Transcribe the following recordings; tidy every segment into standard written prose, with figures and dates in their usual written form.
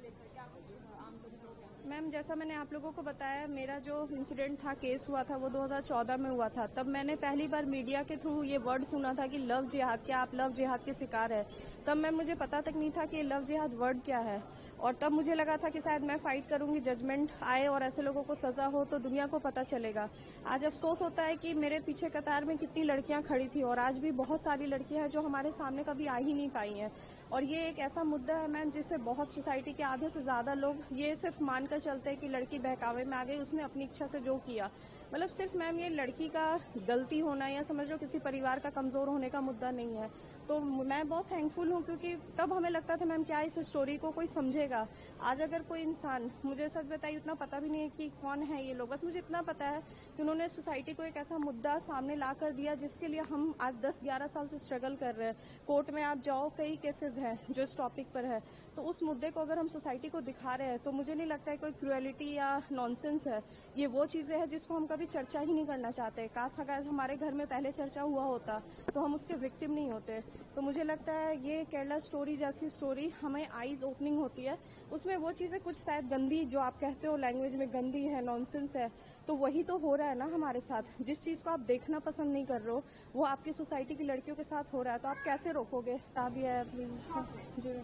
लेकर क्या कुछ आमतौर पर? मैम, जैसा मैंने आप लोगों को बताया, मेरा जो इंसिडेंट था, केस हुआ था, वो 2014 में हुआ था। तब मैंने पहली बार मीडिया के थ्रू ये वर्ड सुना था कि लव जिहाद, क्या आप लव जिहाद के शिकार है। तब मैम मुझे पता तक नहीं था कि लव जिहाद वर्ड क्या है। और तब मुझे लगा था कि शायद मैं फाइट करूंगी, जजमेंट आए और ऐसे लोगों को सजा हो तो दुनिया को पता चलेगा। आज अफसोस होता है कि मेरे पीछे कतार में कितनी लड़कियां खड़ी थी और आज भी बहुत सारी लड़कियां हैं जो हमारे सामने कभी आ ही नहीं पाई हैं। और ये एक ऐसा मुद्दा है मैम जिससे बहुत सोसाइटी के आधे से ज्यादा लोग ये सिर्फ मानकर चलते हैं कि लड़की बहकावे में आ गई, उसने अपनी इच्छा से जो किया। मतलब सिर्फ मैम ये लड़की का गलती होना या समझ लो किसी परिवार का कमजोर होने का मुद्दा नहीं है। तो मैं बहुत थैंकफुल हूँ क्योंकि तब हमें लगता था मैम क्या इस स्टोरी को कोई समझेगा। आज अगर कोई इंसान, मुझे सच बताइए उतना पता भी नहीं है कि कौन है ये लोग, बस मुझे इतना पता है कि उन्होंने सोसाइटी को एक ऐसा मुद्दा सामने ला कर दिया जिसके लिए हम आज 10-11 साल से स्ट्रगल कर रहे हैं। कोर्ट में आप जाओ, कई केसेस हैं जो इस टॉपिक पर है। तो उस मुद्दे को अगर हम सोसाइटी को दिखा रहे हैं तो मुझे नहीं लगता है कोई क्रुएलिटी या नॉनसेंस है। ये वो चीजें हैं जिसको हम कभी चर्चा ही नहीं करना चाहते। काश अगर हमारे घर में पहले चर्चा हुआ होता तो हम उसके विक्टिम नहीं होते। तो मुझे लगता है ये केरला स्टोरी जैसी स्टोरी हमें आईज ओपनिंग होती है। उसमें वो चीजें कुछ शायद गंदी, जो आप कहते हो लैंग्वेज में गंदी है, नॉनसेंस है, तो वही तो हो रहा है ना हमारे साथ। जिस चीज को आप देखना पसंद नहीं कर रहे हो वो आपकी सोसाइटी की लड़कियों के साथ हो रहा है, तो आप कैसे रोकोगे? आप ये प्लीज। जी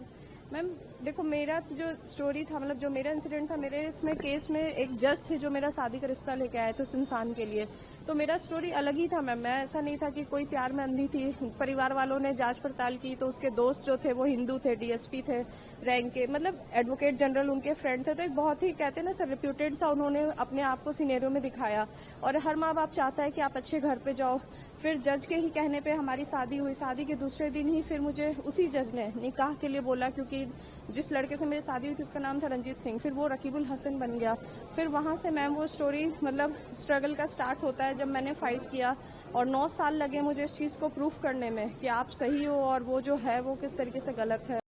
मैम, देखो मेरा जो स्टोरी था, मतलब जो मेरा इंसिडेंट था, मेरे इसमें केस में एक जज थे जो मेरा शादी का रिश्ता लेके आए थे उस इंसान के लिए। तो मेरा स्टोरी अलग ही था मैम। मैं ऐसा नहीं था कि कोई प्यार में अंधी थी। परिवार वालों ने जांच पड़ताल की तो उसके दोस्त जो थे वो हिंदू थे, डीएसपी थे रैंक के, मतलब एडवोकेट जनरल उनके फ्रेंड थे। तो एक बहुत ही कहते हैं ना सर, रिप्यूटेड सा उन्होंने अपने आप को सिनेरियो में दिखाया। और हर माँ बाप चाहता है कि आप अच्छे घर पे जाओ। फिर जज के ही कहने पे हमारी शादी हुई। शादी के दूसरे दिन ही फिर मुझे उसी जज ने निकाह के लिए बोला, क्योंकि जिस लड़के से मेरी शादी हुई थी उसका नाम था रंजीत सिंह, फिर वो रकीबुल हसन बन गया। फिर वहां से मैम वो स्टोरी, मतलब स्ट्रगल का स्टार्ट होता है जब मैंने फाइट किया। और 9 साल लगे मुझे इस चीज को प्रूफ करने में कि आप सही हो और वो जो है वो किस तरीके से गलत है।